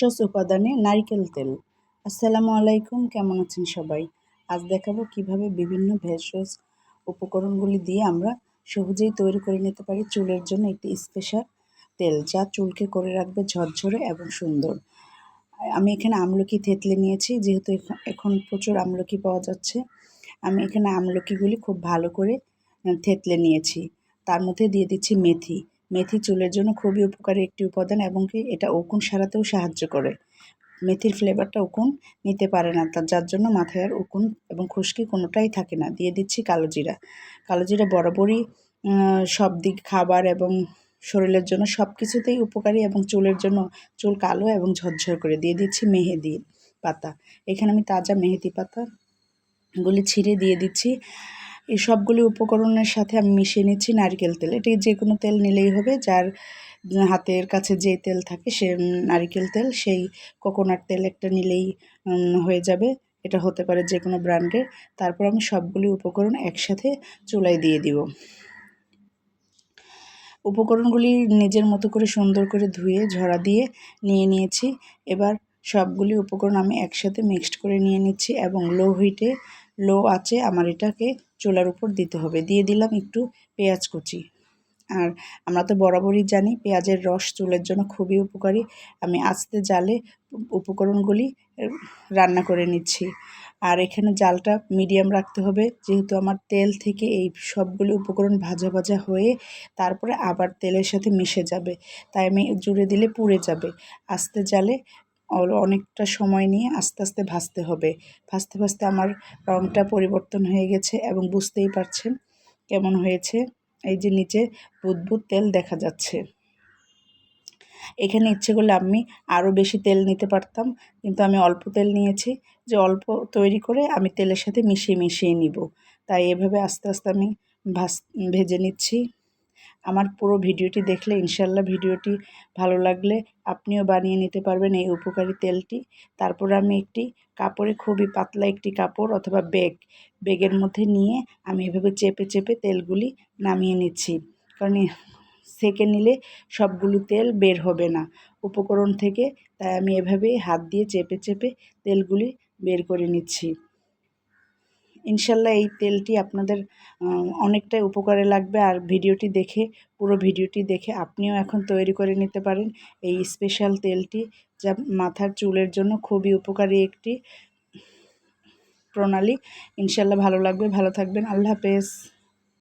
ভেষজ উপাদানে নারকেল তেল। আসসালামু আলাইকুম, কেমন আছেন সবাই? আজ দেখাবো কিভাবে বিভিন্ন ভেষজ উপকরণগুলি দিয়ে আমরা সহজেই তৈরি করে নিতে পারি চুলের জন্য একটি স্পেশাল তেল, যা চুলকে করে রাখবে ঝরঝরে এবং সুন্দর। আমি এখানে আমলকি থেতলে নিয়েছি, যেহেতু এখন প্রচুর আমলকি পাওয়া যাচ্ছে। আমি এখানে আমলকিগুলি খুব ভালো করে থেতলে নিয়েছি। তার মধ্যে দিয়ে দিচ্ছি মেথি। মেথি চুলের জন্য খুবই উপকারী একটি উপাদান এবং কি এটা উকুন সারাতেও সাহায্য করে। মেথির ফ্লেভারটা উকুন নিতে পারে না, যার জন্য মাথায় আর উকুন এবং খুশকি কোনোটাই থাকে না। দিয়ে দিচ্ছি কালো জিরা। কালো জিরা বরাবরই সব দিক খাবার এবং শরীরের জন্য সব কিছুতেই উপকারী এবং চুলের জন্য চুল কালো এবং ঝরঝর করে। দিয়ে দিচ্ছি মেহেদি পাতা। এখানে আমি তাজা মেহেদি পাতাগুলি ছিঁড়ে দিয়ে দিচ্ছি। এই সবগুলি উপকরণের সাথে আমি মিশিয়ে নিচ্ছি নারকেল তেল। এটি যে কোনো তেল নিলেই হবে, যার হাতের কাছে যে তেল থাকে সে নারকেল তেল, সেই কোকোনাট তেল একটা নিলেই হয়ে যাবে। এটা হতে পারে যে কোনো ব্র্যান্ডের। তারপর আমি সবগুলি উপকরণ একসাথে চুলায় দিয়ে দিব। উপকরণগুলি নিজের মতো করে সুন্দর করে ধুয়ে ঝরা দিয়ে নিয়ে নিয়েছি। এবার সবগুলি উপকরণ আমি একসাথে মিক্সড করে নিয়ে নিচ্ছি এবং লো আঁচে আমার এটাকে চুলার উপর দিতে হবে। দিয়ে দিলাম একটু পেঁয়াজ কুচি। আর আমরা তো বরাবরই জানি পেঁয়াজের রস চুলের জন্য খুবই উপকারী। আমি আস্তে জালে উপকরণগুলি রান্না করে নিচ্ছি। আর এখানে জালটা মিডিয়াম রাখতে হবে, যেহেতু আমার তেল থেকে এই সবগুলি উপকরণ ভাজা ভাজা হয়ে তারপরে আবার তেলের সাথে মিশে যাবে, তাই আমি জুড়ে দিলে পুড়ে যাবে। আস্তে জালে অনেকটা সময় নিয়ে আস্তে আস্তে ভাজতে হবে। ভাজতে ভাজতে আমার রঙটা পরিবর্তন হয়ে গেছে এবং বুঝতেই পারছেন কেমন হয়েছে। এই যে নিচে বুদবুদ তেল দেখা যাচ্ছে। এখানে ইচ্ছে করলে আমি আরও বেশি তেল নিতে পারতাম, কিন্তু আমি অল্প তেল নিয়েছি, যে অল্প তৈরি করে আমি তেলের সাথে মিশিয়ে নিব। তাই এভাবে আস্তে আস্তে আমি ভেজে নিচ্ছি। আমার পুরো ভিডিওটি দেখলে ইনশাল্লাহ ভিডিওটি ভালো লাগলে আপনিও বানিয়ে নিতে পারবেন এই উপকারী তেলটি। তারপর আমি একটি কাপড়ে, খুবই পাতলা একটি কাপড় অথবা ব্যাগের মধ্যে নিয়ে আমি এভাবে চেপে চেপে তেলগুলি নামিয়ে নিচ্ছি, কারণ সেঁকে নিলে সবগুলো তেল বের হবে না উপকরণ থেকে। তাই আমি এভাবেই হাত দিয়ে চেপে চেপে তেলগুলি বের করে নিচ্ছি। ইনশাল্লাহ এই তেলটি আপনাদের অনেকটাই উপকারে লাগবে। আর পুরো ভিডিওটি দেখে আপনিও এখন তৈরি করে নিতে পারেন এই স্পেশাল তেলটি, যা মাথার চুলের জন্য খুবই উপকারী একটি প্রণালী। ইনশাল্লাহ ভালো লাগবে। ভালো থাকবেন। আল্লাহ হাফেজ।